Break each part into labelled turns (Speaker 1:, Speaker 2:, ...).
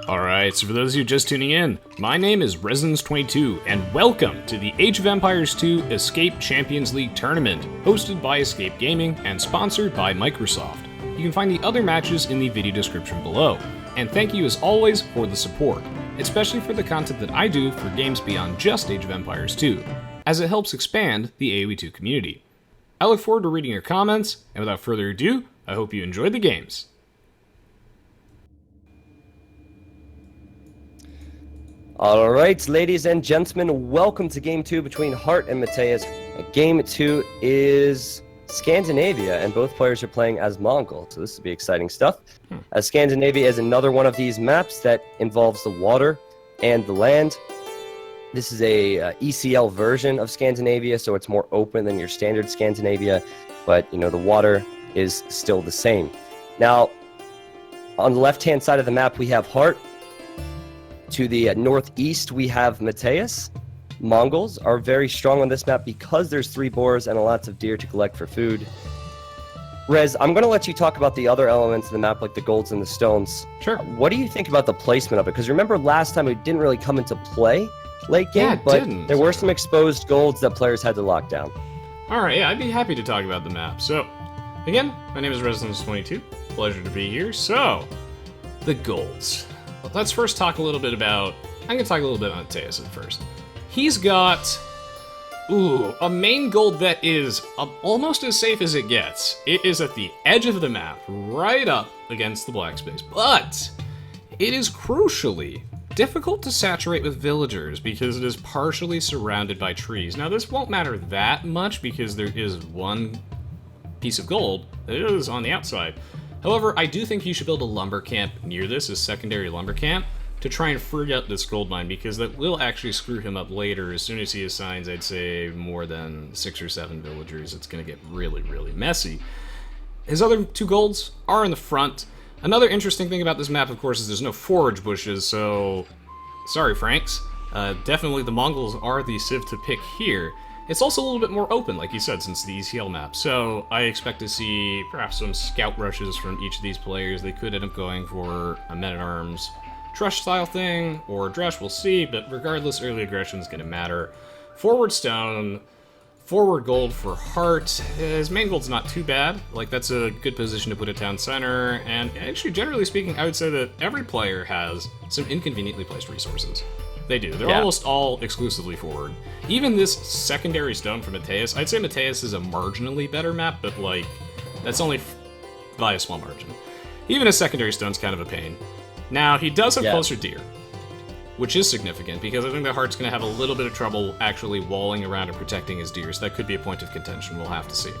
Speaker 1: Alright, so for those of you just tuning in, my name is Resonance22, and welcome to the Age of Empires 2 Escape Champions League Tournament, hosted by Escape Gaming and sponsored by Microsoft. You can find the other matches in the video description below. And thank you as always for the support, especially for the content that I do for games beyond just Age of Empires 2, as it helps expand the Aoe2 community. I look forward to reading your comments, and without further ado, I hope you enjoy the games.
Speaker 2: Alright, ladies and gentlemen, welcome to Game 2 between Hearttt and Mattheus. Game 2 is Scandinavia, and both players are playing as Mongols, so this will be exciting stuff. As Scandinavia is another one of these maps that involves the water and the land. This is a ECL version of Scandinavia, so it's more open than your standard Scandinavia, but you know, the water is still the same. Now, on the left-hand side of the map, we have Hearttt. To the northeast, we have Mattheus. Mongols are very strong on this map because there's 3 boars and lots of deer to collect for food. Rez, I'm going to let you talk about the other elements of the map, like the golds and the stones.
Speaker 1: Sure.
Speaker 2: What do you think about the placement of it? Because remember last time it didn't really come into play late game, but there were some exposed golds that players had to lock down.
Speaker 1: Alright, yeah, I'd be happy to talk about the map. So, again, my name is Resonance22. Pleasure to be here. So, the golds. Let's first talk a little bit about... I'm going to talk a little bit about Mattheus at first. He's got... a main gold that is almost as safe as it gets. It is at the edge of the map, right up against the black space. But it is crucially difficult to saturate with villagers because it is partially surrounded by trees. Now, this won't matter that much because there is one piece of gold that is on the outside. However, I do think you should build a lumber camp near this, a secondary lumber camp, to try and free up this gold mine, because that will actually screw him up later. As soon as he assigns, I'd say, more than 6 or 7 villagers, it's going to get really, really messy. His other 2 golds are in the front. Another interesting thing about this map, of course, is there's no forage bushes, so... sorry, Franks. Definitely the Mongols are the civ to pick here. It's also a little bit more open, like you said, since the ECL map, so I expect to see perhaps some scout rushes from each of these players. They could end up going for a men-at-arms Drush style thing, or Drush, we'll see, but regardless, early aggression is going to matter. Forward stone, forward gold for Hearttt. His main gold's not too bad, like that's a good position to put a town center, and actually, generally speaking, I would say that every player has some inconveniently placed resources. They do. They're almost all exclusively forward. Even this secondary stone for Mattheus, I'd say Mattheus is a marginally better map, but like, that's only by a small margin. Even a secondary stone's kind of a pain. Now, he does have closer deer, which is significant, because I think that Heartt's going to have a little bit of trouble actually walling around and protecting his deer, so that could be a point of contention. We'll have to see.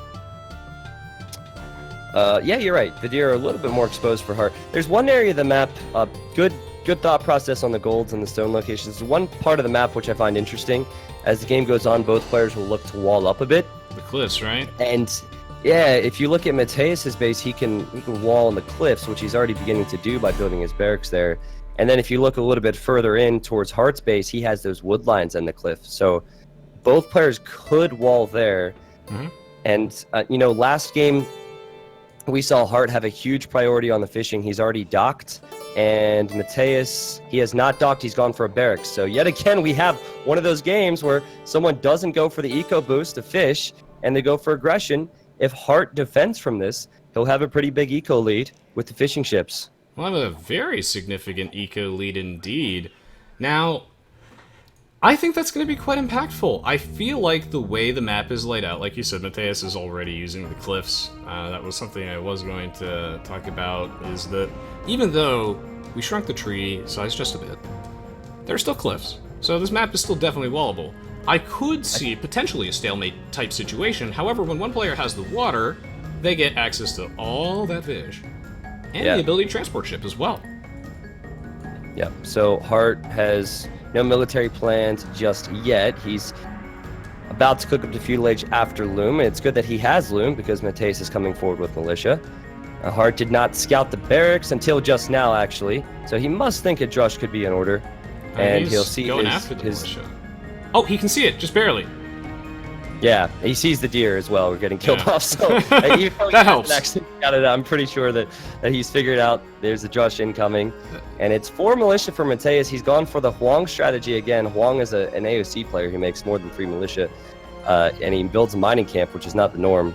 Speaker 2: Yeah, you're right. The deer are a little bit more exposed for Hearttt. There's one area of the map, good thought process on the golds and the stone locations. There's one part of the map which I find interesting. As the game goes on, both players will look to wall up a bit.
Speaker 1: The cliffs, right?
Speaker 2: And yeah, if you look at Mattheus's base, he can wall on the cliffs, which he's already beginning to do by building his barracks there. And then if you look a little bit further in towards Heartt's base, he has those wood lines and the cliff. So both players could wall there. And you know, last game we saw Hearttt have a huge priority on the fishing. He's already docked. And Mattheus, he has not docked, he's gone for a barracks. So yet again, we have one of those games where someone doesn't go for the eco boost to fish, and they go for aggression. If Hearttt defends from this, he'll have a pretty big eco lead with the fishing ships.
Speaker 1: We'll have a very significant eco lead indeed. Now, I think that's going to be quite impactful. I feel like the way the map is laid out, like you said, Mattheus is already using the cliffs. That was something I was going to talk about, is that even though we shrunk the tree size just a bit, there are still cliffs. So this map is still definitely wallable. I could see potentially a stalemate type situation. However, when one player has the water, they get access to all that fish. And the ability to transport ship as well.
Speaker 2: Yep, so Hearttt has no military plans just yet. He's about to cook up the feudal age after Loom, and it's good that he has Loom because Mattheus is coming forward with militia. Hearttt did not scout the barracks until just now, actually, so he must think a drush could be in order, and he'll see
Speaker 1: going after the militia. Oh, he can see it, just barely.
Speaker 2: Yeah, he sees the deer as well. We're getting killed off, so
Speaker 1: that helps.
Speaker 2: got it. I'm pretty sure that he's figured out there's a Drush incoming. And it's 4 militia for Mattheus. He's gone for the Huang strategy again. Huang is an AOC player who makes more than 3 militia. And he builds a mining camp, which is not the norm.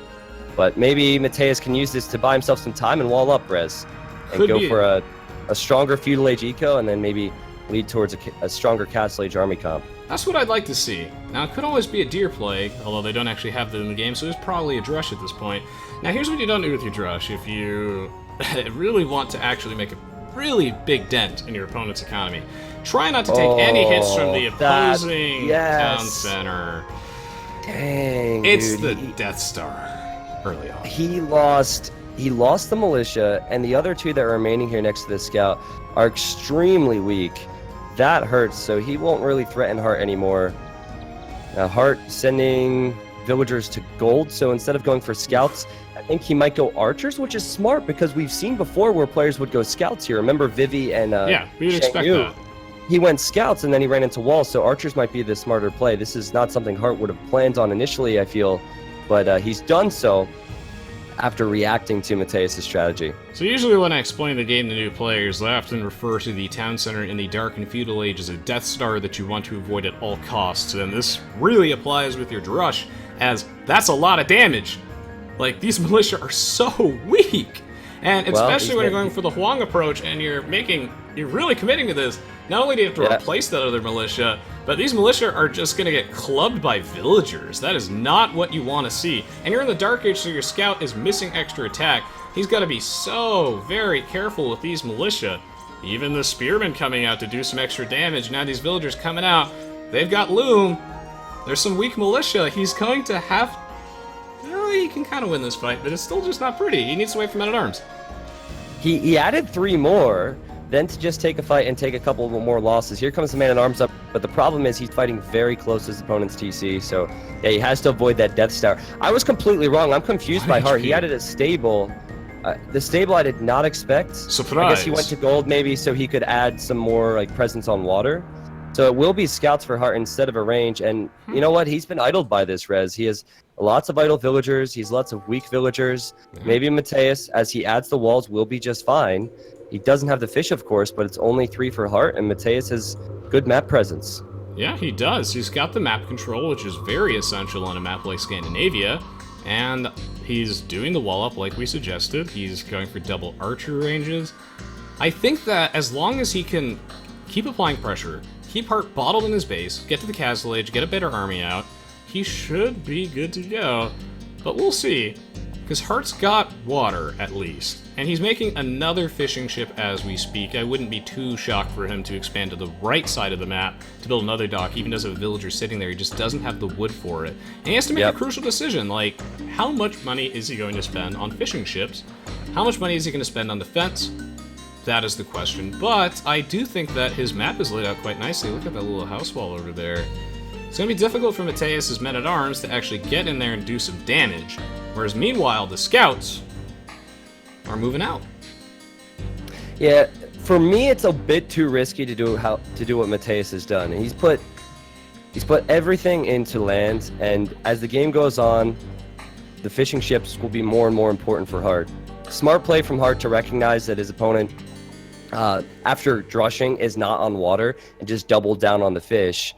Speaker 2: But maybe Mattheus can use this to buy himself some time and wall up Rez. And go for a stronger feudal age eco, and then maybe lead towards a stronger castle age army comp.
Speaker 1: That's what I'd like to see. Now, it could always be a deer plague, although they don't actually have that in the game, so it's probably a drush at this point. Now, here's what you don't do with your drush. If you really want to actually make a really big dent in your opponent's economy, try not to take any hits from the opposing town center.
Speaker 2: Dang,
Speaker 1: it's the Death Star early on.
Speaker 2: He lost the militia, and the other 2 that are remaining here next to the scout are extremely weak. That hurts, so he won't really threaten Heartt anymore. Now, Heartt sending villagers to gold, so instead of going for scouts, I think he might go archers, which is smart because we've seen before where players would go scouts here. Remember Vivi and
Speaker 1: yeah, we would expect that.
Speaker 2: He went scouts and then he ran into walls, so archers might be the smarter play. This is not something Heartt would have planned on initially, I feel, but he's done so after reacting to Mattheus' strategy.
Speaker 1: So usually when I explain the game to new players, I often refer to the town center in the Dark and Feudal Age as a Death Star that you want to avoid at all costs, and this really applies with your Drush, as that's a lot of damage. Like, these militia are so weak! And especially when you're going for the Huang approach and you're really committing to this, not only do you have to replace that other militia, but these militia are just going to get clubbed by villagers. That is not what you want to see. And you're in the Dark Age, so your scout is missing extra attack. He's got to be so very careful with these militia. Even the spearmen coming out to do some extra damage. Now these villagers coming out, they've got loom. There's some weak militia. He's going to have... he can kind of win this fight, but it's still just not pretty. He needs to wait for men-at-arms.
Speaker 2: He added 3 more, then to just take a fight and take a couple more losses. Here comes the man-at-arms up, but the problem is he's fighting very close to his opponent's TC, so yeah, he has to avoid that Death Star. I was completely wrong. I'm confused by Heartt. He added a stable. The stable I did not expect.
Speaker 1: Surprise.
Speaker 2: I guess he went to gold maybe so he could add some more like presence on water. So it will be scouts for Heartt instead of a range, and you know what? He's been idled by this, Rez. He has lots of idle villagers. He's lots of weak villagers. Maybe Mattheus, as he adds the walls, will be just fine. He doesn't have the fish, of course, but it's only 3 for Heartt, and Mattheus has good map presence.
Speaker 1: Yeah, he does. He's got the map control, which is very essential on a map like Scandinavia, and he's doing the wall up like we suggested. He's going for double archer ranges. I think that as long as he can keep applying pressure, keep Heartt bottled in his base, get to the Castle Age, get a better army out, he should be good to go. But we'll see, because Heartt's got water, at least. And he's making another fishing ship as we speak. I wouldn't be too shocked for him to expand to the right side of the map to build another dock, even as a villager sitting there. He just doesn't have the wood for it. And he has to make a crucial decision, like, how much money is he going to spend on fishing ships? How much money is he going to spend on defense? That is the question. But I do think that his map is laid out quite nicely. Look at that little house wall over there. It's going to be difficult for Mattheus' men-at-arms to actually get in there and do some damage. Whereas meanwhile, the scouts are moving out.
Speaker 2: Yeah, for me, it's a bit too risky to do what Mattheus has done. He's put everything into land, and as the game goes on, the fishing ships will be more and more important for Heartt. Smart play from Heartt to recognize that his opponent, after drushing, is not on water and just double down on the fish.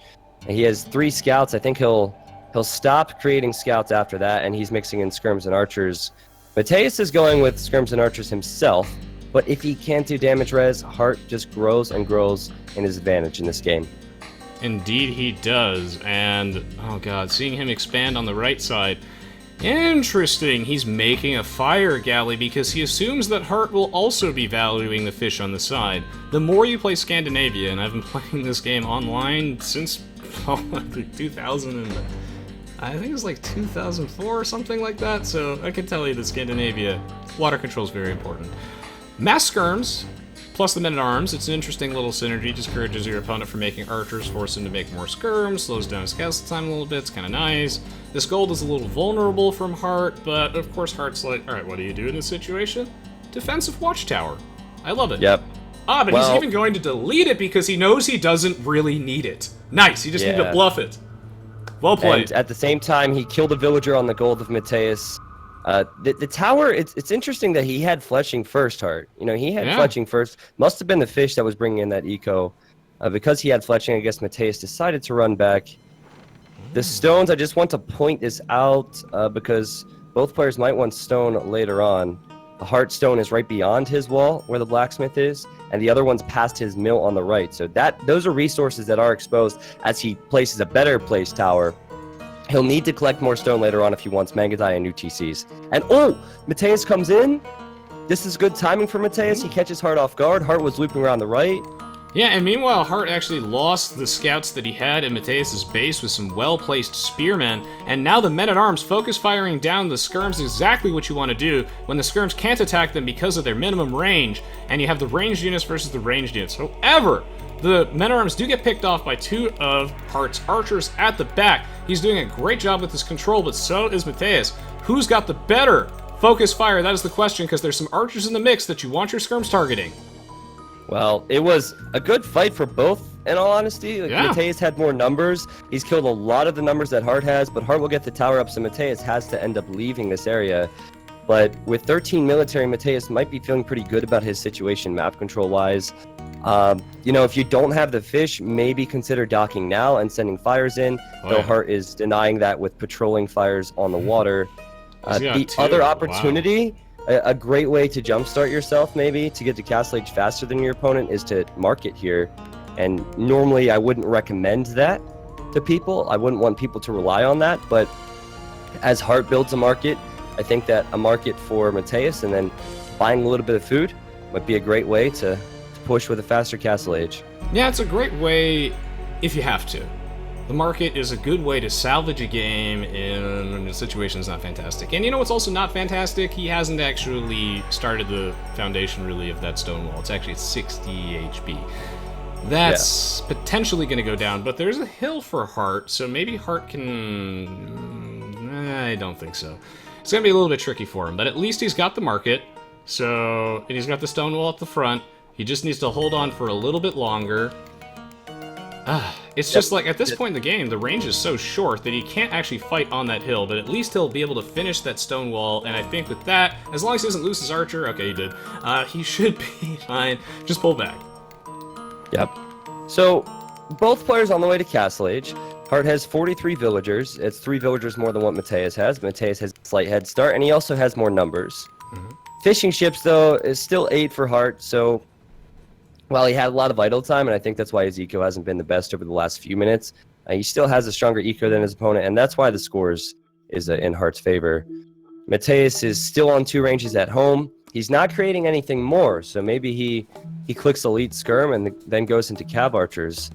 Speaker 2: And he has 3 scouts. I think he'll stop creating scouts after that, and he's mixing in skirms and archers. Mattheus is going with skirms and archers himself, but if he can't do damage res, Heartt just grows and grows in his advantage in this game.
Speaker 1: Indeed he does, and oh god, seeing him expand on the right side, interesting. He's making a fire galley because he assumes that Heartt will also be valuing the fish on the side. The more you play Scandinavia, and I've been playing this game online since 2000 and I think it was like 2004 or something like that, so I can tell you that Scandinavia, water control is very important. Mass skirms, plus the men-at-arms, it's an interesting little synergy, discourages your opponent from making archers, force him to make more skirms, slows down his castle time a little bit, it's kind of nice. This gold is a little vulnerable from Heartt, but of course Heartt's like, alright, what do you do in this situation? Defensive watchtower. I love it.
Speaker 2: Yep.
Speaker 1: Ah, but he's even going to delete it because he knows he doesn't really need it. Nice, he just need to bluff it. Well played.
Speaker 2: And at the same time, he killed a villager on the gold of Mattheus. The tower, it's interesting that he had fletching first, Heart. You know, he had fletching first. Must have been the fish that was bringing in that eco. Because he had fletching, I guess Mattheus decided to run back. The stones, I just want to point this out because both players might want stone later on. The Heart stone is right beyond his wall where the blacksmith is, and the other one's past his mill on the right. So those are resources that are exposed as he places a better placed tower. He'll need to collect more stone later on if he wants Mangudai and new TCs. And Mattheus comes in. This is good timing for Mattheus. He catches Heart off guard. Heart was looping around the right.
Speaker 1: Yeah, and meanwhile, Heartt actually lost the scouts that he had in Mattheus' base with some well-placed spearmen, and now the men-at-arms focus firing down the skirms is exactly what you want to do when the skirms can't attack them because of their minimum range, and you have the ranged units versus the ranged units. However, the men-at-arms do get picked off by two of Heartt's archers at the back. He's doing a great job with his control, but so is Mattheus. Who's got the better focus fire? That is the question, because there's some archers in the mix that you want your skirms targeting.
Speaker 2: Well, it was a good fight for both, in all honesty. Mattheus had more numbers. He's killed a lot of the numbers that Heartt has, but Heartt will get the tower up, so Mattheus has to end up leaving this area. But with 13 military, Mattheus might be feeling pretty good about his situation map control-wise. You know, if you don't have the fish, maybe consider docking now and sending fires in, though Heartt is denying that with patrolling fires on the water. The other opportunity... Wow. A great way to jumpstart yourself, maybe, to get to Castle Age faster than your opponent is to market here. And normally I wouldn't recommend that to people. I wouldn't want people to rely on that. But as Heartt builds a market, I think that a market for Mattheus and then buying a little bit of food might be a great way to push with a faster Castle Age.
Speaker 1: Yeah, it's a great way if you have to. The market is a good way to salvage a game in a situation that's not fantastic. And you know what's also not fantastic? He hasn't actually started the foundation, really, of that stone wall. It's actually at 60 HP. That's potentially going to go down, but there's a hill for Heartt, so maybe Heartt can... I don't think so. It's going to be a little bit tricky for him, but at least he's got the market, and he's got the stone wall at the front. He just needs to hold on for a little bit longer. It's just like, at this point in the game, the range is so short that he can't actually fight on that hill, but at least he'll be able to finish that stone wall, and I think with that, as long as he doesn't lose his archer, okay, he did, he should be fine. Just pull back.
Speaker 2: Yep. So, both players on the way to Castle Age. Heartt has 43 villagers. It's 3 villagers more than what Mattheus has. Mattheus has a slight head start, and he also has more numbers. Fishing ships, though, is still 8 for Heartt, so... While he had a lot of idle time, and I think that's why his eco hasn't been the best over the last few minutes, he still has a stronger eco than his opponent, and that's why the scores is in Heartt's favor. Mattheus is still on 2 ranges at home. He's not creating anything more, so maybe he clicks Elite Skirm and then goes into Cav Archers.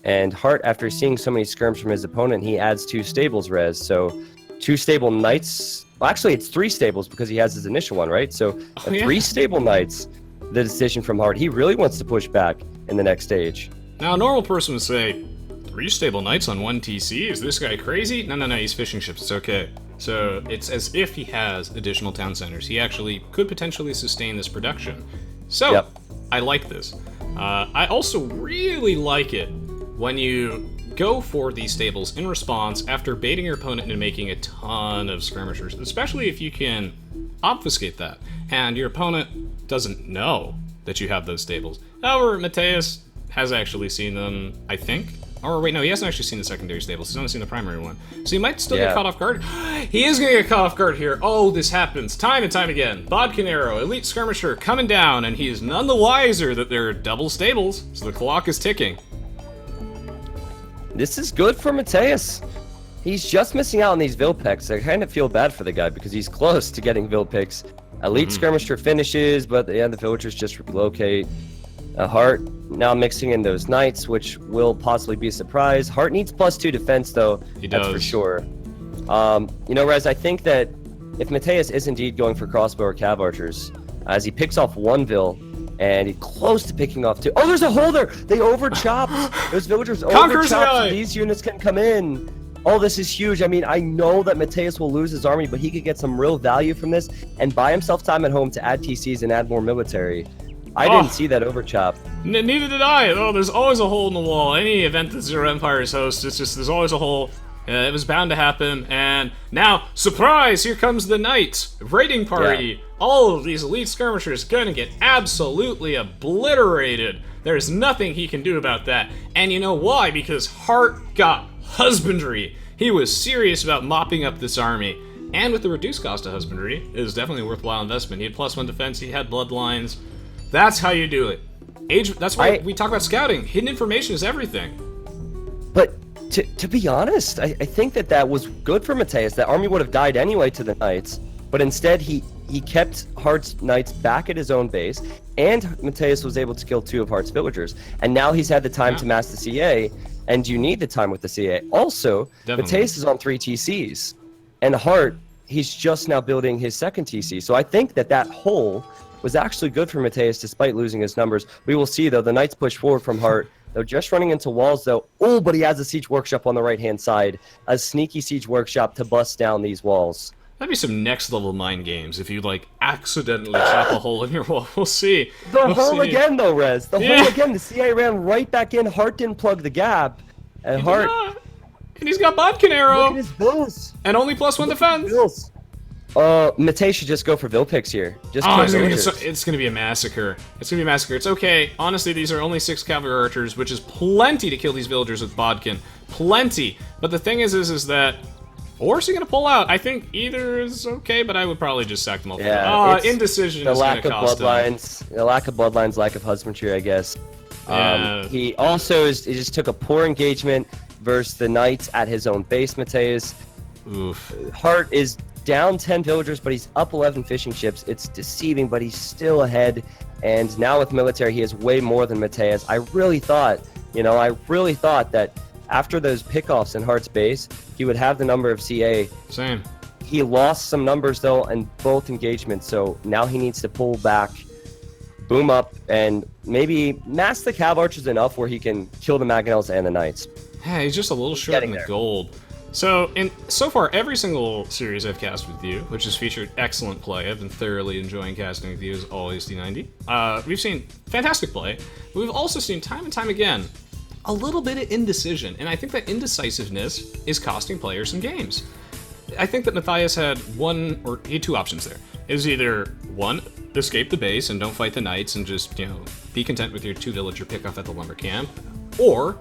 Speaker 2: And Heartt, after seeing so many skirms from his opponent, he adds 2 stables res, so 2 stable knights. Well, actually, it's 3 stables because he has his initial one, right? So 3 stable knights. The decision from Heartt. He really wants to push back in the next stage.
Speaker 1: Now, a normal person would say, 3 stable knights on 1 TC? Is this guy crazy? No, he's fishing ships. It's okay. So it's as if he has additional town centers. He actually could potentially sustain this production. So, I like this. I also really like it when you go for these stables in response after baiting your opponent into making a ton of skirmishers, especially if you can obfuscate that, and your opponent doesn't know that you have those stables. However, Mattheus has actually seen them, I think. Or wait, no, he hasn't actually seen the secondary stables. He's only seen the primary one. So he might still get caught off guard. He is going to get caught off guard here. Oh, this happens time and time again. Bodkin Arrow, Elite Skirmisher coming down, and he is none the wiser that there are double stables, so the clock is ticking.
Speaker 2: This is good for Mattheus. He's just missing out on these Vilpix. I kind of feel bad for the guy because he's close to getting Vilpix. Elite Skirmisher finishes, but the villagers just relocate. Heartt now mixing in those knights, which will possibly be a surprise. Heartt needs +2 defense, though. That's for sure. You know, Rez, I think that if Mattheus is indeed going for crossbow or Cav Archers, as he picks off 1 Vil, and he's close to picking off 2. Oh, there's a hole there! They over-chopped! Those villagers over-chopped, so these units can come in. Oh, this is huge. I mean, I know that Mattheus will lose his army, but he could get some real value from this and buy himself time at home to add TCs and add more military. I didn't see that overchop.
Speaker 1: Neither did I. Oh, there's always a hole in the wall. Any event that Zero Empires hosts, it's just, there's always a hole. It was bound to happen, and now, surprise, here comes the knights! Raiding party!
Speaker 2: Yeah.
Speaker 1: All of these elite skirmishers gonna get absolutely obliterated. There's nothing he can do about that. And you know why? Because Hearttt got husbandry. He was serious about mopping up this army. And with the reduced cost of husbandry, it was definitely a worthwhile investment. He had +1 defense, he had bloodlines. That's how you do it. That's why we talk about scouting. Hidden information is everything.
Speaker 2: But to be honest, I think that was good for Mattheus. That army would have died anyway to the knights, but instead he kept Heartt's knights back at his own base, and Mattheus was able to kill 2 of Heartt's villagers. And now he's had the time to mass the CA, and you need the time with the CA. Also, Mattheus is on 3 TCs, and Heartt, he's just now building his 2nd TC. So I think that hole was actually good for Mattheus despite losing his numbers. We will see, though. The knights push forward from Heartt. They're just running into walls, though. Oh, but he has a siege workshop on the right-hand side. A sneaky siege workshop to bust down these walls.
Speaker 1: That'd be some next-level mind games if you, like, accidentally chop a hole in your wall. We'll see.
Speaker 2: The hole again, though, Rez. The hole again. The CA ran right back in. Heartt didn't plug the gap. And Heartt...
Speaker 1: And he's got Bodkin Arrow.
Speaker 2: Look at his bills.
Speaker 1: And only +1 defense.
Speaker 2: Bills. Mattheus should just go for Vil picks here. Just
Speaker 1: it's gonna be a massacre. It's gonna be a massacre. It's okay. Honestly, these are only 6 Cavalry Archers, which is plenty to kill these villagers with Bodkin. Plenty. But the thing is that... Or is he gonna pull out? I think either is okay, but I would probably just sack them all.
Speaker 2: Yeah,
Speaker 1: indecision
Speaker 2: the
Speaker 1: is
Speaker 2: lack
Speaker 1: gonna
Speaker 2: of
Speaker 1: cost
Speaker 2: bloodlines. The lack of bloodlines, lack of husbandry, I guess.
Speaker 1: Yeah.
Speaker 2: He also he just took a poor engagement versus the knights at his own base, Mattheus.
Speaker 1: Oof.
Speaker 2: Heartt is down 10 villagers, but he's up 11 fishing ships. It's deceiving, but he's still ahead. And now with military, he has way more than Mattheus. I really thought that after those pickoffs in Heartt's base, he would have the number of CA.
Speaker 1: Same.
Speaker 2: He lost some numbers, though, in both engagements, so now he needs to pull back, boom up, and maybe mass the Cav Archers enough where he can kill the Mangonels and the Knights.
Speaker 1: Yeah, he's just a little short in the gold. So far, every single series I've cast with you, which has featured excellent play, I've been thoroughly enjoying casting with you as always, T90. We've seen fantastic play. We've also seen time and time again a little bit of indecision, and I think that indecisiveness is costing players some games. I think that Mattheus had he had 2 options there. It was either 1, escape the base and don't fight the knights and just, be content with your 2 villager pickoff at the lumber camp, or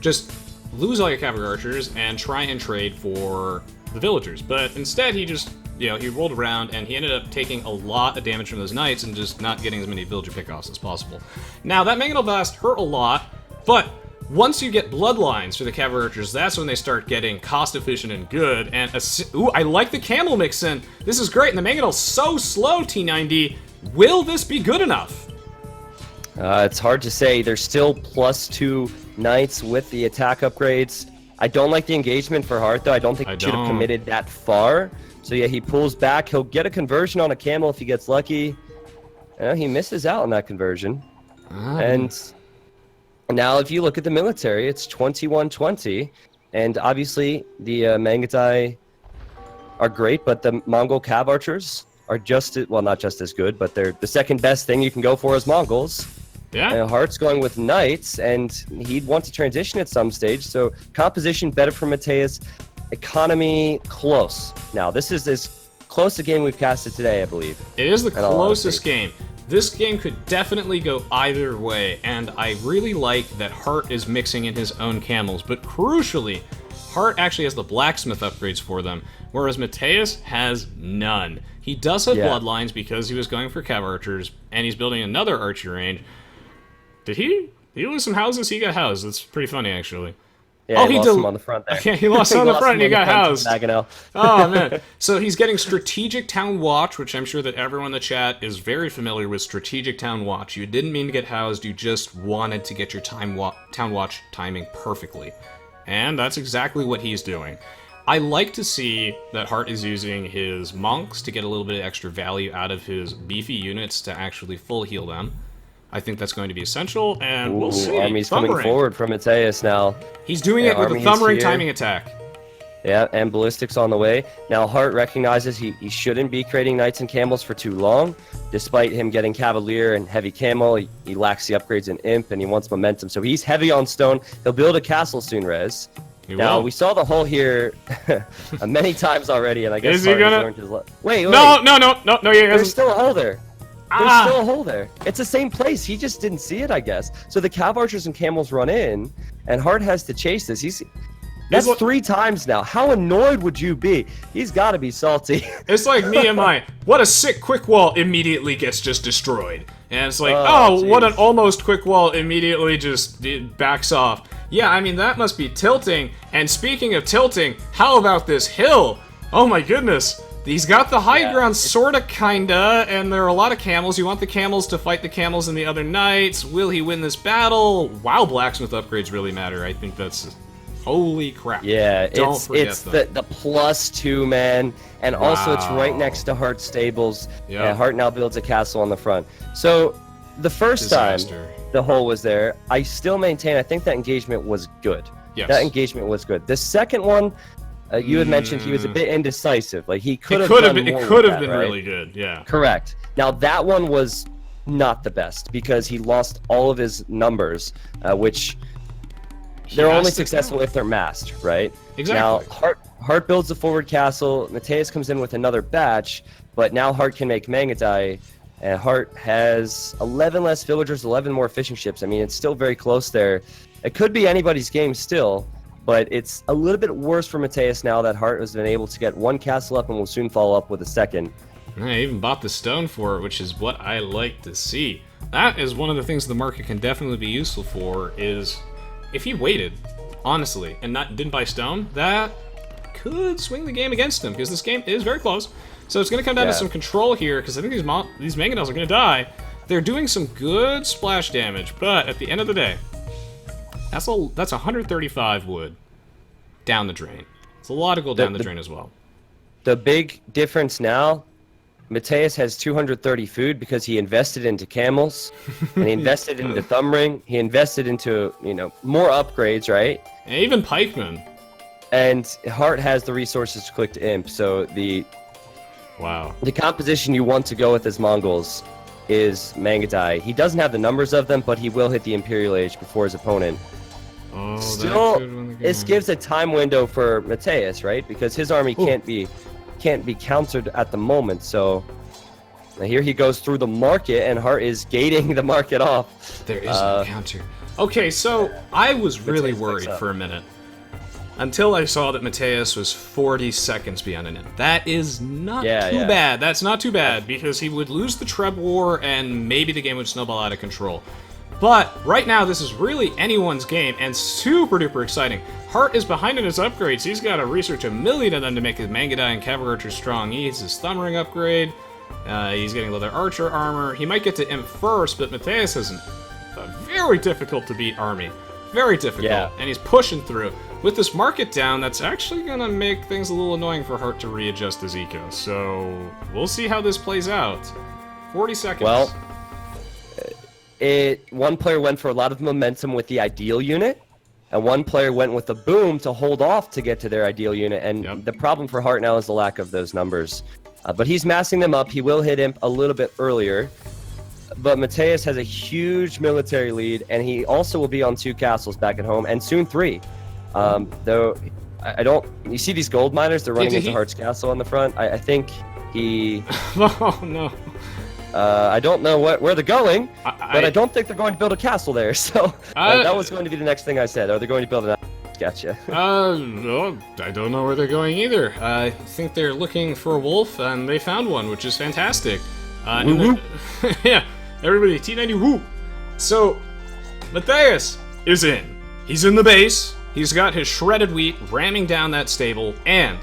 Speaker 1: just lose all your Cavalry Archers and try and trade for the villagers. But instead, he just, he rolled around and he ended up taking a lot of damage from those knights and just not getting as many villager pickoffs as possible. Now, that Mangonel Blast hurt a lot, but once you get bloodlines for the Cavalry Archers, that's when they start getting cost-efficient and good. And, I like the Camel mix-in. This is great, and the Mangonel's so slow, T90. Will this be good enough?
Speaker 2: It's hard to say. There's still +2 knights with the attack upgrades. I don't like the engagement for Heartt, though. I don't think he should have committed that far. So yeah, he pulls back. He'll get a conversion on a camel if he gets lucky. He misses out on that conversion. And now if you look at the military, it's 21-20. And obviously the Mangudai are great, but the Mongol Cav Archers are not just as good, but they're the second best thing you can go for as Mongols.
Speaker 1: Yeah.
Speaker 2: And Heartt's going with knights, and he'd want to transition at some stage. So composition better for Mattheus. Economy close. Now this is as close a game we've casted today, I believe.
Speaker 1: It is the closest game. This game could definitely go either way, and I really like that Heartt is mixing in his own camels. But crucially, Heartt actually has the blacksmith upgrades for them, whereas Mattheus has none. He does have bloodlines because he was going for Cav Archers, and he's building another archery range. Did he lose some houses? He got housed. That's pretty funny, actually.
Speaker 2: Yeah, he lost some on the front there.
Speaker 1: Okay, he lost some on the front and he got housed.
Speaker 2: Oh,
Speaker 1: man. So he's getting Strategic Town Watch, which I'm sure that everyone in the chat is very familiar with. Strategic Town Watch. You didn't mean to get housed. You just wanted to get your Town Watch timing perfectly. And that's exactly what he's doing. I like to see that Heartt is using his monks to get a little bit of extra value out of his beefy units to actually full heal them. I think that's going to be essential, and we'll see.
Speaker 2: Army's coming forward from Mattheus now.
Speaker 1: He's doing it with a thumb ring timing attack.
Speaker 2: Yeah, and ballistics on the way. Now Heartt recognizes he shouldn't be creating knights and camels for too long. Despite him getting Cavalier and heavy camel, he lacks the upgrades in imp, and he wants momentum. So he's heavy on stone. He'll build a castle soon, Rez. Now,
Speaker 1: will.
Speaker 2: we saw the hole here many times already, and I guess
Speaker 1: Is he
Speaker 2: Hart has
Speaker 1: gonna-
Speaker 2: learned his wait,
Speaker 1: No, he
Speaker 2: There's
Speaker 1: isn't.
Speaker 2: still a hole there. There's
Speaker 1: Ah!
Speaker 2: still a hole there. It's the same place. He just didn't see it, I guess. So the Cavalry Archers and Camels run in, and Hart has to chase this. That's 3 times now. How annoyed would you be? He's got to be salty.
Speaker 1: It's like Nehemiah. What a sick quick wall immediately gets just destroyed. And it's like,
Speaker 2: Oh,
Speaker 1: what an
Speaker 2: jeez.
Speaker 1: almost quick wall immediately just backs off. Yeah, I mean, that must be tilting. And speaking of tilting, how about this hill? Oh my goodness. He's got the high ground, sorta, kinda, and there are a lot of camels. You want the camels to fight the camels and the other knights. Will he win this battle? Wow, blacksmith upgrades really matter. I think that's... Holy crap.
Speaker 2: Yeah,
Speaker 1: Don't forget
Speaker 2: it's
Speaker 1: them.
Speaker 2: the +2, man. And also it's right
Speaker 1: Wow.
Speaker 2: next to Hart's stables.
Speaker 1: Yeah.
Speaker 2: And Hart now builds a castle on the front. So the first
Speaker 1: Disaster.
Speaker 2: time the hole was there, I still maintain I think that engagement was good.
Speaker 1: Yes.
Speaker 2: That engagement was good. The second one, you had mentioned he was a bit indecisive. Like he could
Speaker 1: It
Speaker 2: have
Speaker 1: could have
Speaker 2: done
Speaker 1: been,
Speaker 2: more
Speaker 1: it could
Speaker 2: with
Speaker 1: have
Speaker 2: that,
Speaker 1: been
Speaker 2: right?
Speaker 1: really good, yeah.
Speaker 2: Correct. Now that one was not the best because he lost all of his numbers, which they're only
Speaker 1: has to
Speaker 2: successful if they're masked, right?
Speaker 1: Exactly.
Speaker 2: Now Hart builds a forward castle. Mattheus comes in with another batch, but now Hart can make Mangudai, and Hart has 11 less villagers, 11 more fishing ships. I mean, it's still very close there. It could be anybody's game still, but it's a little bit worse for Mattheus now that Hart has been able to get one castle up and will soon follow up with a second.
Speaker 1: I even bought the stone for it, which is what I like to see. That is one of the things the market can definitely be useful for, is if he waited, honestly, and didn't buy stone, that could swing the game against him, because this game is very close. So it's going to come down to some control here, because I think these Mangudais are going to die. They're doing some good splash damage, but at the end of the day, that's 135 wood down the drain. It's a lot of gold down the drain as well.
Speaker 2: The big difference now, Mattheus has 230 food because he invested into camels, and he invested into thumb ring. He invested into, more upgrades, right?
Speaker 1: And even pikemen.
Speaker 2: And Hart has the resources to click to imp. So the composition you want to go with as Mongols is Mangudai. He doesn't have the numbers of them, but he will hit the Imperial Age before his opponent.
Speaker 1: Oh,
Speaker 2: Still, this gives a time window for Mattheus, right? Because his army can't be countered at the moment. So now here he goes through the market, and Hart is gating the market off.
Speaker 1: There is no counter. Okay, so I was really worried for a minute until I saw that Mattheus was 40 seconds behind an end. That is not too bad. That's not too bad, because he would lose the Treb War and maybe the game would snowball out of control. But right now, this is really anyone's game and super duper exciting. Hart is behind in his upgrades. He's got to research 1 million of them to make his Mangudai and Cavalry Archers strong. He needs his thumb ring upgrade. He's getting leather archer armor. He might get to imp first, but Mattheus has a very difficult to beat army. Very difficult.
Speaker 2: Yeah.
Speaker 1: And he's pushing through. With this market down, that's actually going to make things a little annoying for Hart to readjust his eco. So we'll see how this plays out. 40 seconds.
Speaker 2: Well, one player went for a lot of momentum with the ideal unit, and one player went with the boom to hold off to get to their ideal unit. And the problem for Hart now is the lack of those numbers. But he's massing them up. He will hit imp a little bit earlier. But Mattheus has a huge military lead, and he also will be on 2 castles back at home, and soon 3. Though I don't. You see these gold miners? They're running into Hart's castle on the front. I think he.
Speaker 1: Oh no.
Speaker 2: I don't know where they're going, but I don't think they're going to build a castle there. So that was going to be the next thing I said. Are they going to build an? Gotcha.
Speaker 1: No, I don't know where they're going either. I think they're looking for a wolf, and they found one, which is fantastic. Yeah, everybody, T90 woo. So, Mattheus is in. He's in the base. He's got his shredded wheat ramming down that stable, and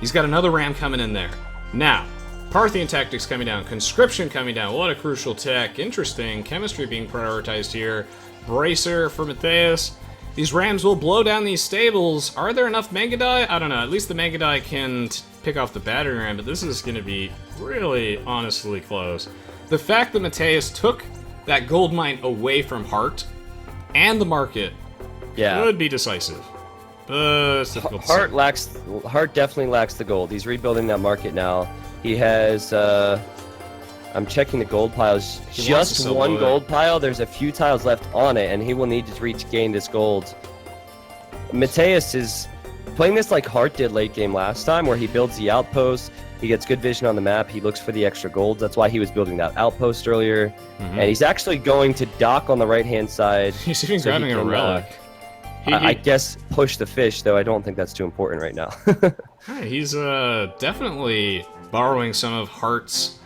Speaker 1: he's got another ram coming in there. Now, Parthian tactics coming down, conscription coming down. What a crucial tech. Interesting. Chemistry being prioritized here. Bracer for Mattheus. These rams will blow down these stables. Are there enough Mangudai? I don't know. At least the Mangudai can pick off the battering ram, but this is going to be really, honestly close. The fact that Mattheus took that gold mine away from Hart and the market could be decisive. But it's difficult to say.
Speaker 2: Hart definitely lacks the gold. He's rebuilding that market now. He has, I'm checking the gold piles. Just one gold pile. There's a few tiles left on it, and he will need to regain this gold. Mattheus is playing this like Hearttt did late game last time, where he builds the outpost. He gets good vision on the map. He looks for the extra gold. That's why he was building that outpost earlier. And he's actually going to dock on the right-hand side.
Speaker 1: He's even grabbing a relic.
Speaker 2: I guess push the fish, though I don't think that's too important right now.
Speaker 1: He's definitely borrowing some of Heartt's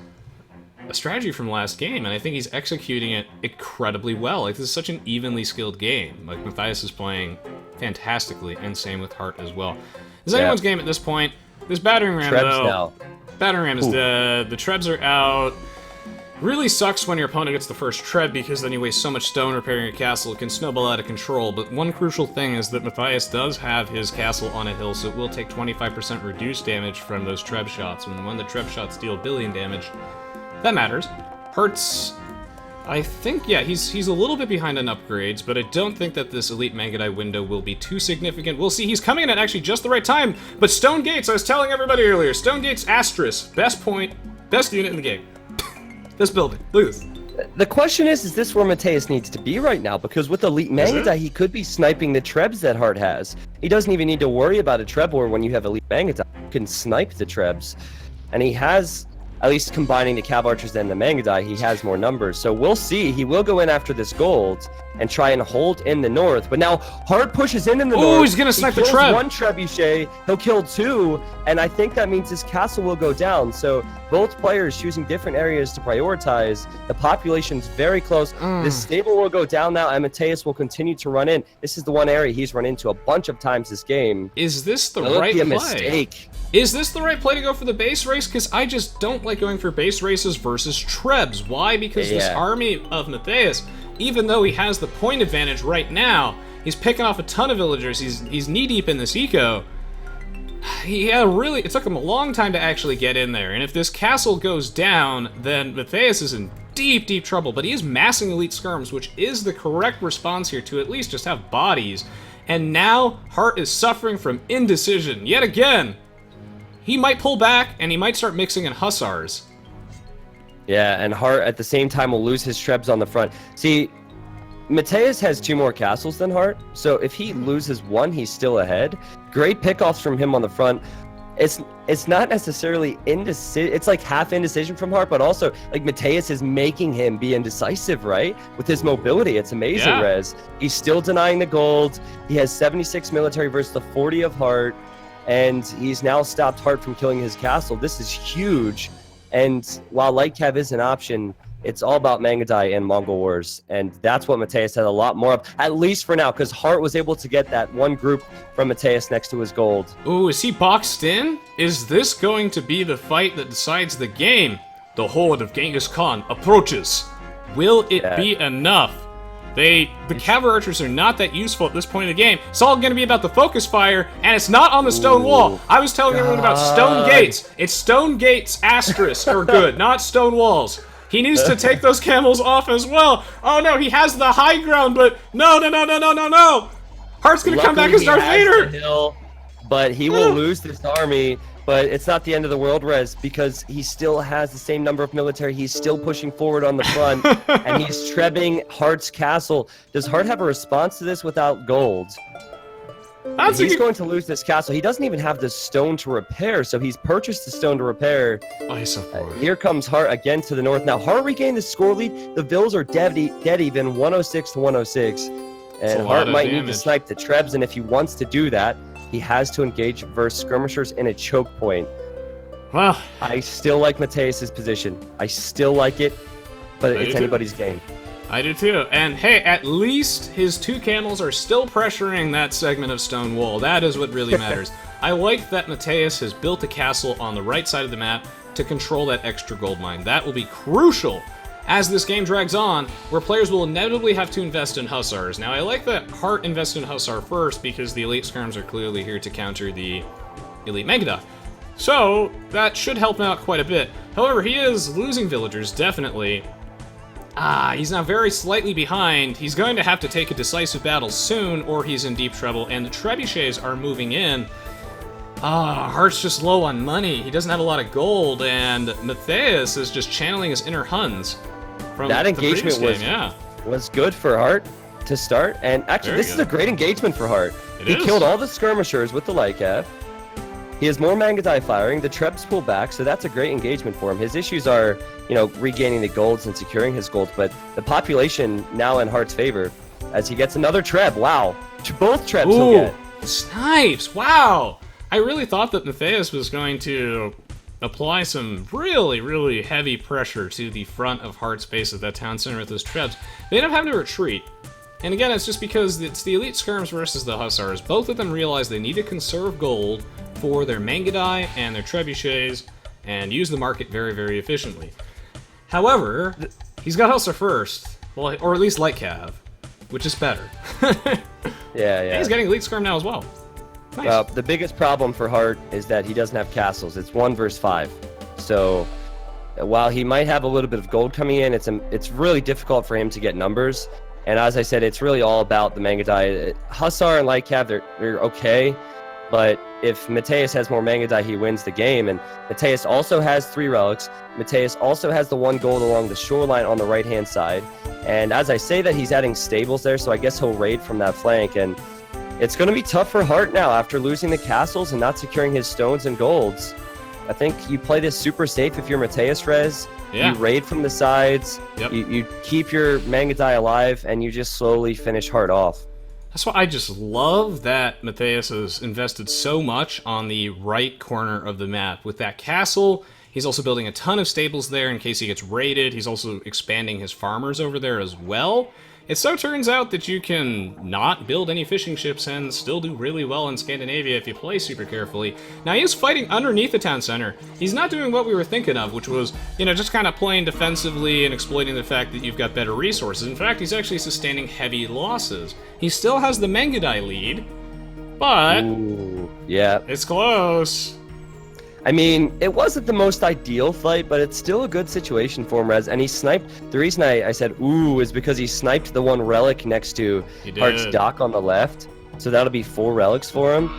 Speaker 1: strategy from last game, and I think he's executing it incredibly well. Like, this is such an evenly skilled game. Like, Mattheus is playing fantastically, and same with Hearttt as well. This is anyone's game at this point. This battering ram, though. Battering ram is dead. The trebs are out. Really sucks when your opponent gets the first treb, because then you waste so much stone repairing a castle. It can snowball out of control, but one crucial thing is that Mattheus does have his castle on a hill, so it will take 25% reduced damage from those treb shots, and when the treb shots deal billion damage, that matters. Heartt's, I think, yeah, he's a little bit behind on upgrades, but I don't think that this Elite Mangudai window will be too significant. We'll see. He's coming in at actually just the right time, but Stone Gates, I was telling everybody earlier, Stone Gates asterisk, best point, best unit in the game. This building, look at this.
Speaker 2: The question is this where Mattheus needs to be right now? Because with Elite Mangudai, he could be sniping the trebs that Hearttt has. He doesn't even need to worry about a treb war when you have Elite Mangudai. You can snipe the trebs. And he has, at least combining the Cavalry Archers and the Mangudai, he has more numbers. So we'll see. He will go in after this gold and try and hold in the north. But now Hearttt pushes in the north.
Speaker 1: Oh, he's going to snipe the treb.
Speaker 2: One trebuchet, he'll kill two, and I think that means his castle will go down. So both players choosing different areas to prioritize. The population's very close. This stable will go down now, and Mattheus will continue to run in. This is the one area he's run into a bunch of times this game.
Speaker 1: Is this the right play?
Speaker 2: Mistake.
Speaker 1: Is this the right play to go for the base race? Because I just don't like going for base races versus trebs. Why? Because this army of Mattheus, even though he has the point advantage right now, he's picking off a ton of villagers. He's knee-deep in this eco. It took him a long time to actually get in there. And if this castle goes down, then Mattheus is in deep, deep trouble. But he is massing elite skirms, which is the correct response here to at least just have bodies. And now Hearttt is suffering from indecision yet again. He might pull back, and he might start mixing in hussars.
Speaker 2: Yeah, and Hearttt at the same time will lose his trebs on the front. See, Mattheus has 2 more castles than Hearttt, so if he loses one, he's still ahead. Great pickoffs from him on the front. It's not necessarily indecision. It's like half indecision from Hearttt, but also like Mattheus is making him be indecisive, right? With his mobility, it's amazing. Rez. He's still denying the gold. He has 76 military versus the 40 of Hearttt, and he's now stopped Hearttt from killing his castle. This is huge. And while Light Cav is an option, it's all about Mangudai and Mongol Wars, and that's what Mattheus had a lot more of, at least for now, because Hearttt was able to get that one group from Mattheus next to his gold.
Speaker 1: Ooh, is he boxed in? Is this going to be the fight that decides the game? The horde of Genghis Khan approaches. Will it be enough? The Cavalry Archers are not that useful at this point in the game. It's all going to be about the focus fire, and it's not on the stone wall. I was telling everyone about stone gates. It's stone gates asterisk are good, not stone walls. He needs to take those camels off as well. Oh no, he has the high ground, but no. Heartt's going to come back as Darth Vader.
Speaker 2: Hill, but he will lose this army. But it's not the end of the world, Rez, because he still has the same number of military. He's still pushing forward on the front, and he's trebbing Heartt's castle. Does Hearttt have a response to this without gold? He's going to lose this castle. He doesn't even have the stone to repair, so he's purchased the stone to repair. Here comes Hearttt again to the north. Now, Hearttt regained the score lead. The Vills are dead even, 106 to 106. And Hearttt might need to snipe the trebs, and if he wants to do that, he has to engage versus skirmishers in a choke point.
Speaker 1: Well,
Speaker 2: I still like Mattheus's position. I still like it, but it's anybody's game.
Speaker 1: I do too. And hey, at least his 2 camels are still pressuring that segment of stone wall. That is what really matters. I like that Mattheus has built a castle on the right side of the map to control that extra gold mine. That will be crucial as this game drags on, where players will inevitably have to invest in hussars. Now, I like that Hearttt invested in hussar first, because the elite skirms are clearly here to counter the elite Mangudai. So, that should help him out quite a bit. However, he is losing villagers, definitely. He's now very slightly behind. He's going to have to take a decisive battle soon, or he's in deep trouble, and the trebuchets are moving in. Heartt's just low on money. He doesn't have a lot of gold, and Mattheus is just channeling his inner Huns. From
Speaker 2: that engagement was good for Hearttt. to start. And actually, this is a great engagement for Heartt. He killed all the skirmishers with the light cav. He has more Mangudai firing. The Trebs pull back, so that's a great engagement for him. His issues are, regaining the golds and securing his golds, but the population now in Heartt's favor as he gets another Treb. Wow. Both Trebs he'll get.
Speaker 1: Snipes! Wow! I really thought that Mattheus was going to apply some really, really heavy pressure to the front of Heartt's base at that town center with those Trebs. They end up having to retreat. And again, it's just because it's the elite skirms versus the hussars. Both of them realize they need to conserve gold for their Mangudai and their trebuchets and use the market very, very efficiently. However, he's got hussar first, well, or at least light cav, which is better.
Speaker 2: Yeah.
Speaker 1: And he's getting elite skirm now as well. Nice.
Speaker 2: The biggest problem for Heartt is that he doesn't have castles. It's 1 versus 5. So while he might have a little bit of gold coming in, it's really difficult for him to get numbers. And as I said, it's really all about the Mangudai. Hussar and light cav, they're okay. But if Mattheus has more Mangudai, he wins the game. And Mattheus also has 3 relics. Mattheus also has the 1 gold along the shoreline on the right-hand side. And as I say that, he's adding stables there, so I guess he'll raid from that flank. And it's going to be tough for Heartt now after losing the castles and not securing his stones and golds. I think you play this super safe if you're Mattheus res. Yeah. You raid from the sides. Yep. You keep your Mangudai alive, and you just slowly finish Heartt off.
Speaker 1: That's why I just love that Mattheus has invested so much on the right corner of the map. With that castle, he's also building a ton of stables there in case he gets raided. He's also expanding his farmers over there as well. It so turns out that you can not build any fishing ships and still do really well in Scandinavia if you play super carefully. Now, he is fighting underneath the town center. He's not doing what we were thinking of, which was, just kind of playing defensively and exploiting the fact that you've got better resources. In fact, he's actually sustaining heavy losses. He still has the Mangudai lead, but
Speaker 2: yeah,
Speaker 1: it's close.
Speaker 2: I mean, it wasn't the most ideal fight, but it's still a good situation for him, Rez. And he sniped. The reason I said ooh is because he sniped the 1 relic next to Heartt's dock on the left. So that'll be 4 relics for him.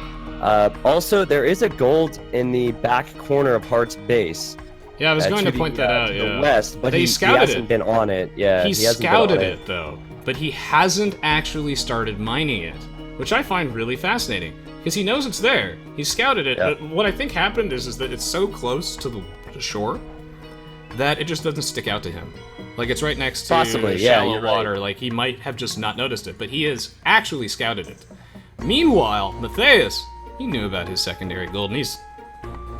Speaker 2: Also, there is a gold in the back corner of Heartt's base.
Speaker 1: Yeah, I was going to point that out,
Speaker 2: to the west, but he hasn't been on it. Yeah,
Speaker 1: he scouted it, though. But he hasn't actually started mining it, which I find really fascinating. Because he knows it's there. He scouted it. But what I think happened is that it's so close to the shore that it just doesn't stick out to him. Like, it's right next to shallow water. Right. Like, he might have just not noticed it, but he has actually scouted it. Meanwhile, Mattheus, he knew about his secondary gold, and he's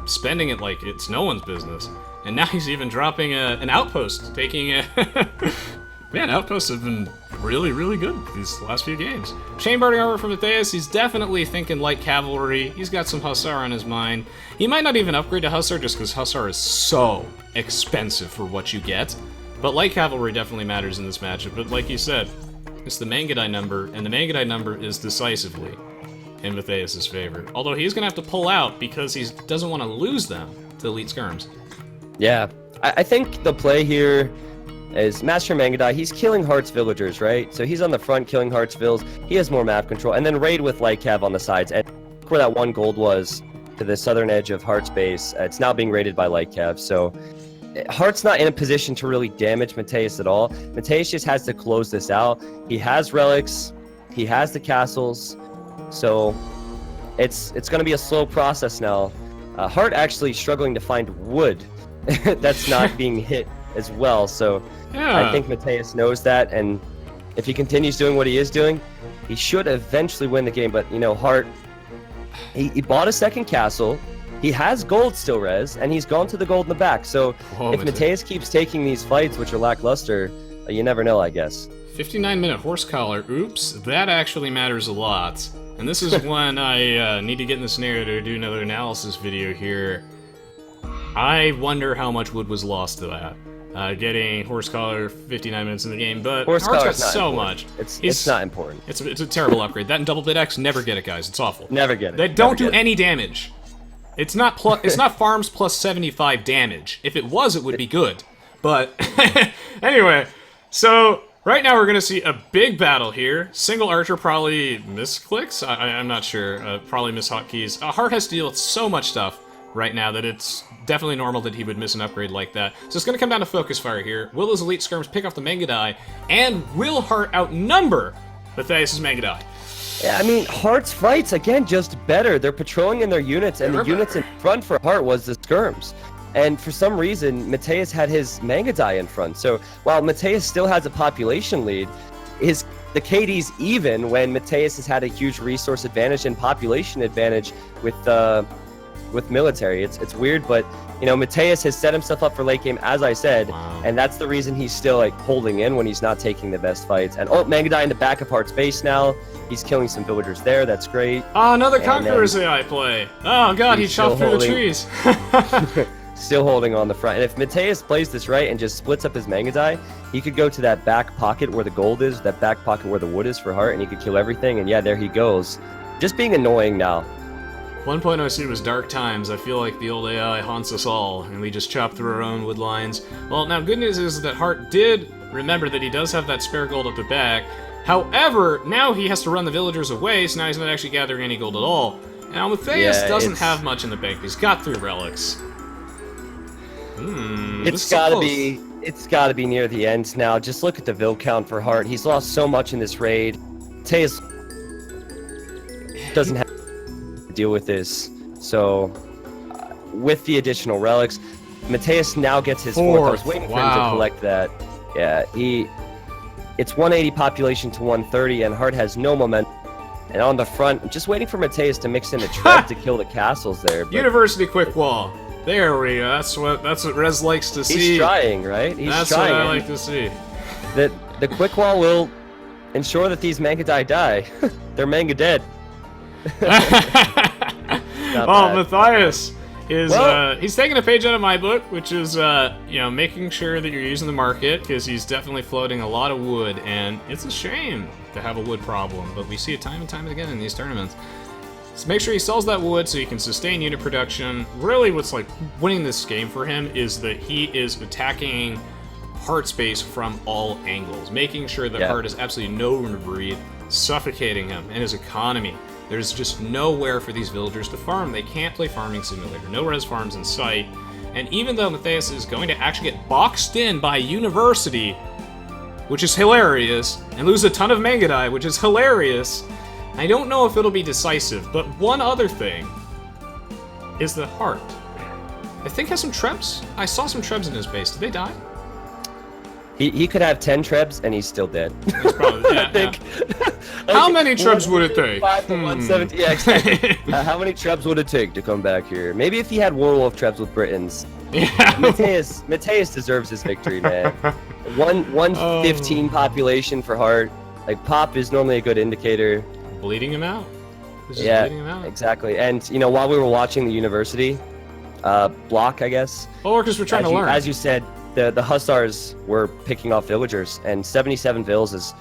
Speaker 1: spending it like it's no one's business. And now he's even dropping an outpost, taking a... Man, outposts have been really, really good these last few games. Chainboarding armor from Mattheus, he's definitely thinking light cavalry. He's got some hussar on his mind. He might not even upgrade to hussar just because hussar is so expensive for what you get. But light cavalry definitely matters in this matchup. But like you said, it's the Mangudai number, and the Mangudai number is decisively in Mattheus' favor. Although he's going to have to pull out because he doesn't want to lose them to elite skirms.
Speaker 2: Yeah, I think the play here is Master Mangudai. He's killing Heartt's villagers, right? So he's on the front killing Heartt's vills. He has more map control. And then raid with light cav on the sides. And where that 1 gold was to the southern edge of Heartt's base, it's now being raided by light cav. So Heartt's not in a position to really damage Mattheus at all. Mattheus just has to close this out. He has relics. He has the castles. So it's going to be a slow process now. Heartt actually struggling to find wood that's not being hit as well. So I think Mattheus knows that, and if he continues doing what he is doing, he should eventually win the game. But Heartt, he bought a second castle. He has gold still, Rez, and he's gone to the gold in the back. So if Mattheus keeps taking these fights, which are lackluster, you never know, I guess.
Speaker 1: 59-minute horse collar. Oops, that actually matters a lot. And this is when I need to get in the scenario to do another analysis video here. I wonder how much wood was lost to that. Getting horse collar 59 minutes in the game, but Heartt's got so much.
Speaker 2: It's not important.
Speaker 1: It's a terrible upgrade. That and double bit X, never get it, guys. It's awful.
Speaker 2: Never get it.
Speaker 1: They don't do any damage. It's not farms plus 75 damage. If it was, it would be good. But anyway, so right now we're gonna see a big battle here. Single archer probably misclicks. I'm not sure. Probably miss hotkeys. Heartt has to deal with so much stuff right now that it's definitely normal that he would miss an upgrade like that. So it's going to come down to focus fire here. Will his elite skirms pick off the Mangudai, and will Heartt outnumber Mattheus is Mangudai.
Speaker 2: Yeah, I mean, Heartt's fights, again, just better. They're patrolling in their units, and the units in front for Heartt was the skirms. And for some reason, Mattheus had his Mangudai in front. So while Mattheus still has a population lead, the KD's even when Mattheus has had a huge resource advantage and population advantage with military. It's weird, but Mattheus has set himself up for late game, as I said, and that's the reason he's still like holding in when he's not taking the best fights. And Mangudai in the back of Heartt's base now. He's killing some villagers there. That's great.
Speaker 1: Oh, another Conqueror's AI play. Oh god, he chopped through the trees.
Speaker 2: Still holding on the front. And if Mattheus plays this right and just splits up his Mangudai, he could go to that back pocket where the gold is, that back pocket where the wood is for Heartt, and he could kill everything. And yeah, there he goes. Just being annoying now.
Speaker 1: One point I see was dark times. I feel like the old AI haunts us all, and we just chop through our own wood lines. Well, now good news is that Heartt did remember that he does have that spare gold at the back. However, now he has to run the villagers away, so now he's not actually gathering any gold at all. Now Mattheus doesn't have much in the bank. He's got 3 relics.
Speaker 2: It's gotta be near the end now. Just look at the vill count for Heartt. He's lost so much in this raid. Mattheus doesn't have to deal with this. So, with the additional relics, Mattheus now gets his 4th. I was waiting for him to collect that. Yeah, it's 180 population to 130, and Heartt has no momentum. And on the front, just waiting for Mattheus to mix in a trap to kill the castles there. But
Speaker 1: University quick wall. There we go. That's what Rez likes to see.
Speaker 2: He's trying, right?
Speaker 1: That's what I like to see.
Speaker 2: The quick wall will ensure that these Mangudai die. They're Manga dead.
Speaker 1: Mattheus is he's taking a page out of my book, which is making sure that you're using the market, because he's definitely floating a lot of wood, and it's a shame to have a wood problem, but we see it time and time again in these tournaments. So make sure he sells that wood so he can sustain unit production. Really what's like winning this game for him is that he is attacking Heartt's base from all angles, making sure that Heartt has absolutely no room to breathe, suffocating him and his economy. There's just nowhere for these villagers to farm. They can't play Farming Simulator. No res farms in sight. And even though Mattheus is going to actually get boxed in by University, which is hilarious, and lose a ton of Mangudai, which is hilarious, I don't know if it'll be decisive. But one other thing is that Heartt, I think, has some Trebs. I saw some Trebs in his base. Did they die?
Speaker 2: He could have 10 Trebs and he's still dead.
Speaker 1: He's probably, I think. How many Trebs would it take?
Speaker 2: 5 to 170. Yeah, exactly. How many Trebs would it take to come back here? Maybe if he had Warwolf Trebs with Britons.
Speaker 1: Yeah.
Speaker 2: Mattheus deserves his victory, man. 115 population for Heartt. Like, pop is normally a good indicator.
Speaker 1: Bleeding him out.
Speaker 2: Bleeding him out. Exactly. And while we were watching the University block, I guess.
Speaker 1: Well, because we're trying to learn.
Speaker 2: As you said, the Hussars were picking off villagers, and 77 vills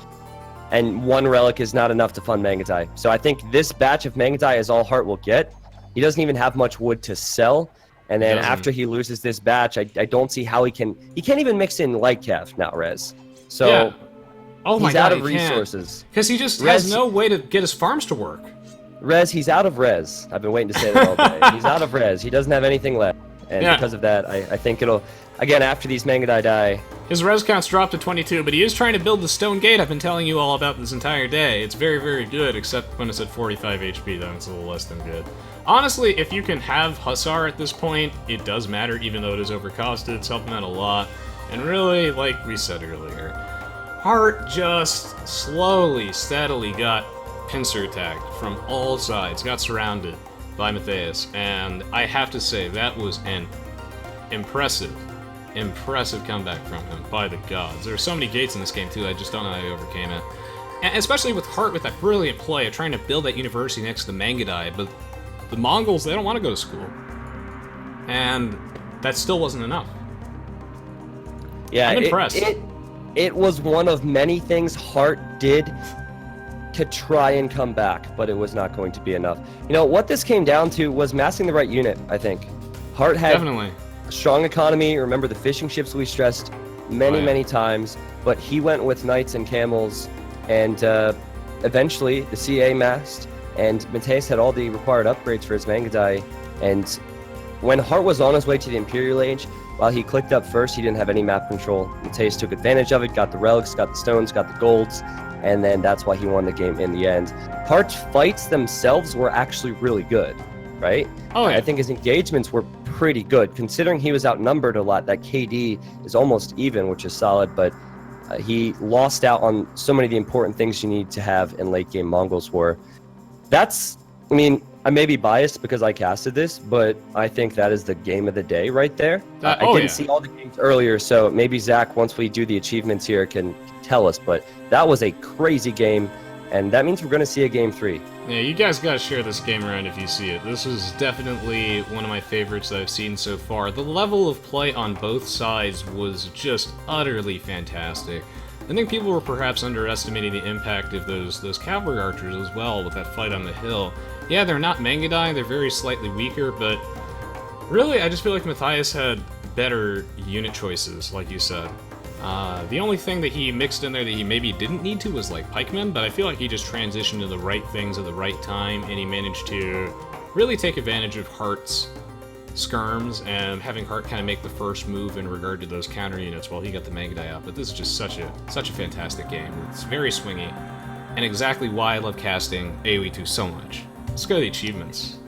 Speaker 2: and 1 relic is not enough to fund Mangudai. So I think this batch of Mangudai is all Heartt will get. He doesn't even have much wood to sell, and then after he loses this batch, I don't see how he can't even mix in Lightcalf now, Rez. So he's out of resources.
Speaker 1: Because he just has no way to get his farms to work.
Speaker 2: Rez, he's out of res. I've been waiting to say that all day. He's out of res. He doesn't have anything left. And because of that, I think it'll... Again, after these Mangudai die...
Speaker 1: His res count's dropped to 22, but he is trying to build the stone gate I've been telling you all about this entire day. It's very, very good, except when it's at 45 HP, then it's a little less than good. Honestly, if you can have Hussar at this point, it does matter, even though it is overcosted. It's helping out a lot. And really, like we said earlier, Heartt just slowly, steadily got pincer attacked from all sides, got surrounded by Mattheus, and I have to say, that was an impressive comeback from him, by the gods. There are so many gates in this game, too, I just don't know how he overcame it. And especially with Heartt, with that brilliant play of trying to build that university next to Mangudai, but the Mongols, they don't want to go to school. And that still wasn't enough.
Speaker 2: Yeah,
Speaker 1: I'm impressed.
Speaker 2: It was one of many things Heartt did to try and come back, but it was not going to be enough. What this came down to was massing the right unit, I think. Heartt had a strong economy. Remember the fishing ships we stressed many times, but he went with knights and camels, and eventually the CA massed, and Mattheus had all the required upgrades for his Mangudai, and when Heartt was on his way to the Imperial Age, while he clicked up first, he didn't have any map control. Mattheus took advantage of it, got the relics, got the stones, got the golds, and then that's why he won the game in the end. Heartt's fights themselves were actually really good, right?
Speaker 1: Oh, yeah.
Speaker 2: I think his engagements were pretty good, considering he was outnumbered a lot. That KD is almost even, which is solid, but he lost out on so many of the important things you need to have in late game Mongols War. That's, I mean, I may be biased because I casted this, but I think that is the game of the day right there. I didn't see all the games earlier, so maybe Zach, once we do the achievements here, can tell us, but that was a crazy game, and that means we're going to see a game 3.
Speaker 1: Yeah, you guys gotta share this game around if you see it. This is definitely one of my favorites that I've seen so far. The level of play on both sides was just utterly fantastic. I think people were perhaps underestimating the impact of those Cavalry Archers as well with that fight on the hill. Yeah, they're not Mangudai, they're very slightly weaker, but really, I just feel like Mattheus had better unit choices, like you said. The only thing that he mixed in there that he maybe didn't need to was like pikemen, but I feel like he just transitioned to the right things at the right time, and he managed to really take advantage of Heartt's skirms and having Heartt kind of make the first move in regard to those counter units while he got the Mangudai out. But this is just such a fantastic game. It's very swingy, and exactly why I love casting Aoe2 so much. Let's go to the achievements.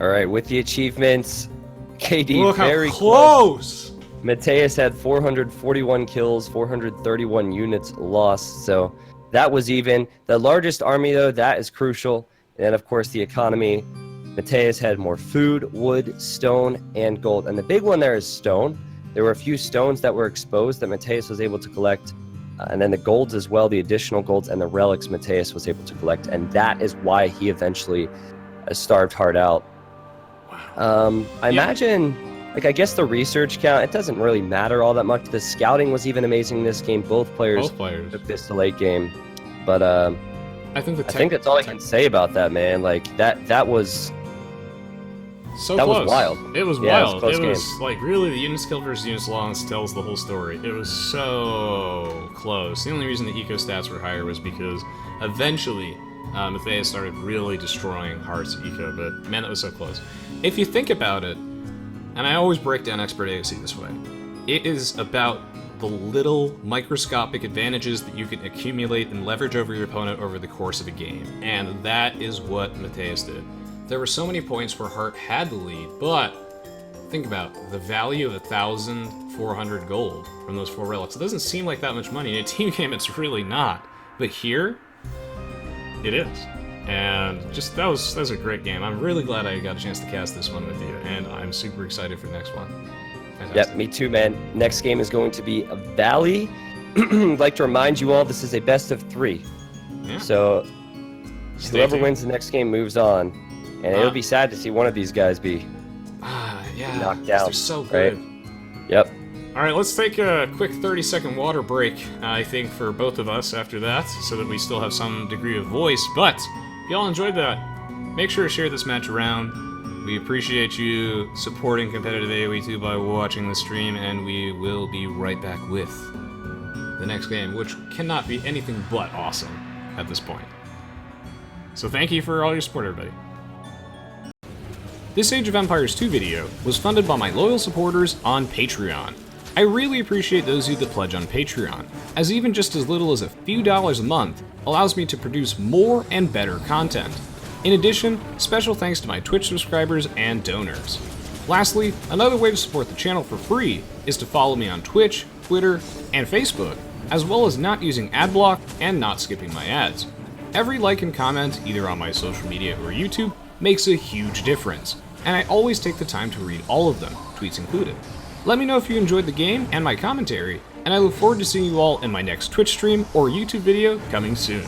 Speaker 2: All right, with the achievements, KD
Speaker 1: Look
Speaker 2: very
Speaker 1: how close!
Speaker 2: Mattheus had 441 kills, 431 units lost, so that was even. The largest army, though, that is crucial. And then, of course, the economy. Mattheus had more food, wood, stone, and gold. And the big one there is stone. There were a few stones that were exposed that Mattheus was able to collect. And then the golds as well, the additional golds and the relics Mattheus was able to collect. And that is why he eventually starved Heartt out. I imagine... Like, I guess the research count, it doesn't really matter all that much. The scouting was even amazing in this game. Both players took this to late game. But I think that's all I can say about that, man. Like, that was...
Speaker 1: So
Speaker 2: that
Speaker 1: close.
Speaker 2: was wild.
Speaker 1: It was wild.
Speaker 2: It
Speaker 1: was like, really, the unit skill versus units lost tells the whole story. It was so close. The only reason the eco stats were higher was because eventually Mattheus started really destroying Heartt's eco, but man, that was so close. If you think about it, and I always break down Expert AOC this way, it is about the little microscopic advantages that you can accumulate and leverage over your opponent over the course of a game, and that is what Mattheus did. There were so many points where Heartt had the lead, but think about the value of 1,400 gold from those 4 relics. It doesn't seem like that much money. In a team game, it's really not. But here, it is. And just, that was a great game. I'm really glad I got a chance to cast this one with you, and I'm super excited for the next one. Fantastic.
Speaker 2: Yep, me too, man. Next game is going to be a Valley. I'd like to remind you all, this is a best of 3.
Speaker 1: Yeah.
Speaker 2: So whoever wins the next game moves on. And it'll be sad to see one of these guys be knocked out.
Speaker 1: They're so good.
Speaker 2: Right? Yep.
Speaker 1: All right, let's take a quick 30-second water break, I think, for both of us after that, so that we still have some degree of voice. But if y'all enjoyed that, make sure to share this match around. We appreciate you supporting competitive AoE2 by watching the stream, and we will be right back with the next game, which cannot be anything but awesome at this point. So thank you for all your support, everybody. This Age of Empires 2 video was funded by my loyal supporters on Patreon. I really appreciate those of you that pledge on Patreon, as even just as little as a few dollars a month allows me to produce more and better content. In addition, special thanks to my Twitch subscribers and donors. Lastly, another way to support the channel for free is to follow me on Twitch, Twitter, and Facebook, as well as not using adblock and not skipping my ads. Every like and comment, either on my social media or YouTube, makes a huge difference, and I always take the time to read all of them, tweets included. Let me know if you enjoyed the game and my commentary, and I look forward to seeing you all in my next Twitch stream or YouTube video coming soon.